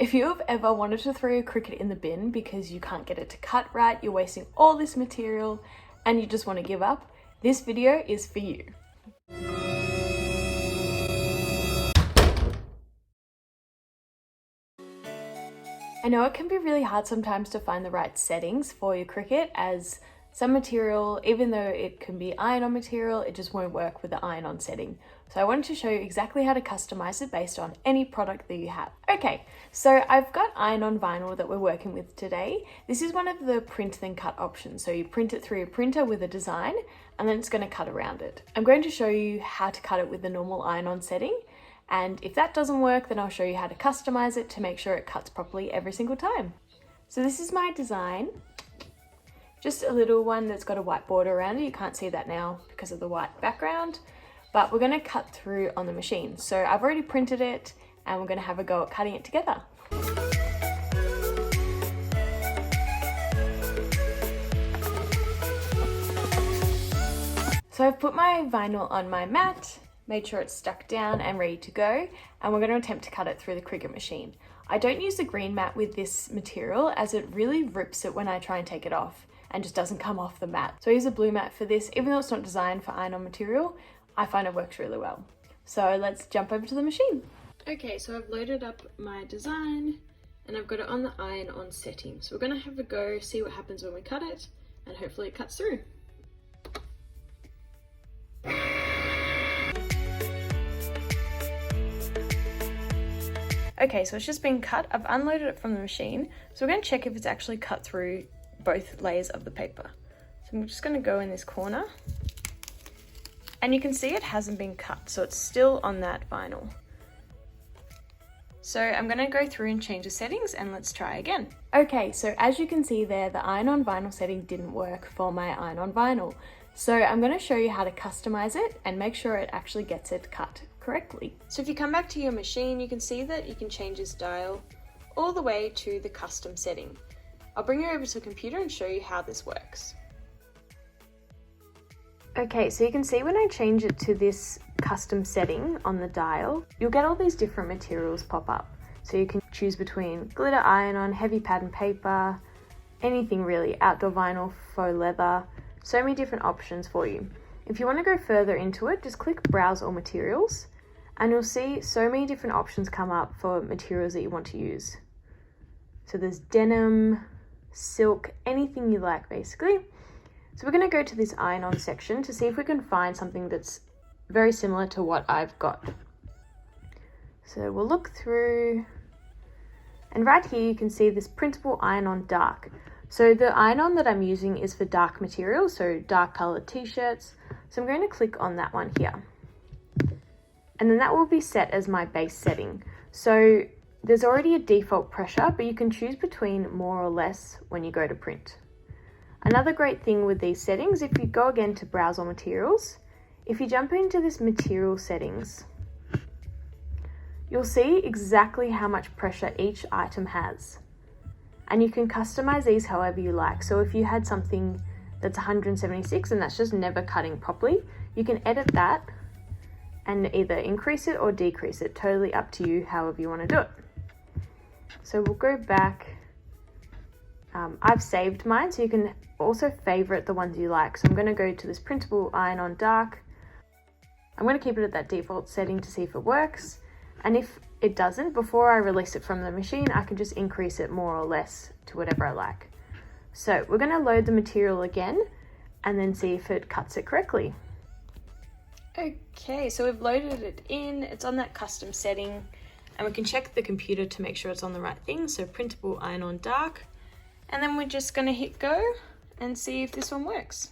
If you have ever wanted to throw your Cricut in the bin because you can't get it to cut right, you're wasting all this material, and you just want to give up, this video is for you. I know it can be really hard sometimes to find the right settings for your Cricut, as some material, even though it can be iron-on material, it just won't work with the iron-on setting. So I wanted to show you exactly how to customize it based on any product that you have. Okay, so I've got iron-on vinyl that we're working with today. This is one of the print then cut options. So you print it through your printer with a design, and then it's going to cut around it. I'm going to show you how to cut it with the normal iron-on setting. And if that doesn't work, then I'll show you how to customize it to make sure it cuts properly every single time. So this is my design. Just a little one that's got a white border around it. You can't see that now because of the white background, but we're going to cut through on the machine. So I've already printed it and we're going to have a go at cutting it together. So I've put my vinyl on my mat, made sure it's stuck down and ready to go, and we're going to attempt to cut it through the Cricut machine. I don't use the green mat with this material as it really rips it when I try and take it off and just doesn't come off the mat. So I use a blue mat for this. Even though it's not designed for iron-on material, I find it works really well. So let's jump over to the machine. Okay, so I've loaded up my design and I've got it on the iron-on setting. So we're gonna have a go, see what happens when we cut it, and hopefully it cuts through. Okay, so it's just been cut. I've unloaded it from the machine. So we're going to check if it's actually cut through both layers of the paper. So I'm just going to go in this corner. And you can see it hasn't been cut, so it's still on that vinyl. So I'm going to go through and change the settings, and let's try again. Okay, so as you can see there, the iron-on vinyl setting didn't work for my iron-on vinyl. So I'm going to show you how to customize it and make sure it actually gets it cut correctly. So if you come back to your machine, you can see that you can change this dial all the way to the custom setting. I'll bring you over to the computer and show you how this works. Okay, so you can see when I change it to this custom setting on the dial, you'll get all these different materials pop up. So you can choose between glitter iron-on, heavy pattern paper, anything really, outdoor vinyl, faux leather, so many different options for you. If you want to go further into it, just click Browse All Materials, and you'll see so many different options come up for materials that you want to use. So there's denim, silk, anything you like basically. So we're going to go to this iron-on section to see if we can find something that's very similar to what I've got. So we'll look through, and right here you can see this printable iron-on dark. So the iron-on that I'm using is for dark material, so dark colored t-shirts. So I'm going to click on that one here. And then that will be set as my base setting. So there's already a default pressure, but you can choose between more or less when you go to print. Another great thing with these settings, if you go again to Browse All Materials, if you jump into this material settings, you'll see exactly how much pressure each item has. And you can customize these however you like. So if you had something that's 176 and that's just never cutting properly, you can edit that and either increase it or decrease it, totally up to you however you want to do it. So we'll go back. I've saved mine, so you can also favorite the ones you like. So I'm going to go to this printable iron-on dark. I'm going to keep it at that default setting to see if it works. And if it doesn't, before I release it from the machine, I can just increase it more or less to whatever I like. So we're going to load the material again and then see if it cuts it correctly. Okay, so we've loaded it in, it's on that custom setting, and we can check the computer to make sure it's on the right thing. So printable iron-on dark, and then we're just going to hit go and see if this one works.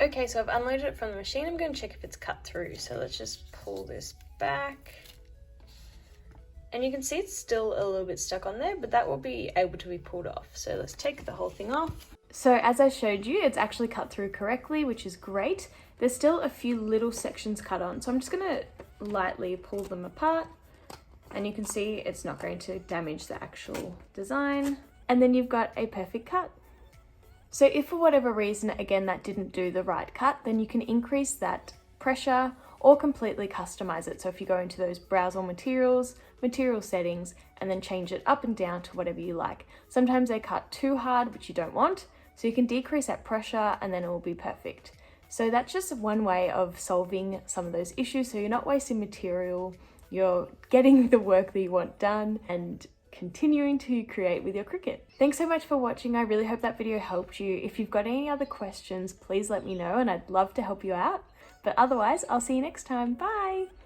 Okay, so I've unloaded it from the machine. I'm going to check if it's cut through. So let's just pull this back. And you can see it's still a little bit stuck on there, but that will be able to be pulled off. So let's take the whole thing off. So as I showed you, it's actually cut through correctly, which is great. There's still a few little sections cut on. So I'm just going to lightly pull them apart. And you can see it's not going to damage the actual design. And then you've got a perfect cut. So if for whatever reason, again, that didn't do the right cut, then you can increase that pressure or completely customize it. So if you go into those browse all materials, material settings, and then change it up and down to whatever you like. Sometimes they cut too hard, which you don't want, so you can decrease that pressure and then it will be perfect. So that's just one way of solving some of those issues. So you're not wasting material, you're getting the work that you want done and continuing to create with your Cricut. Thanks so much for watching. I really hope that video helped you. If you've got any other questions, please let me know and I'd love to help you out. But otherwise, I'll see you next time. Bye!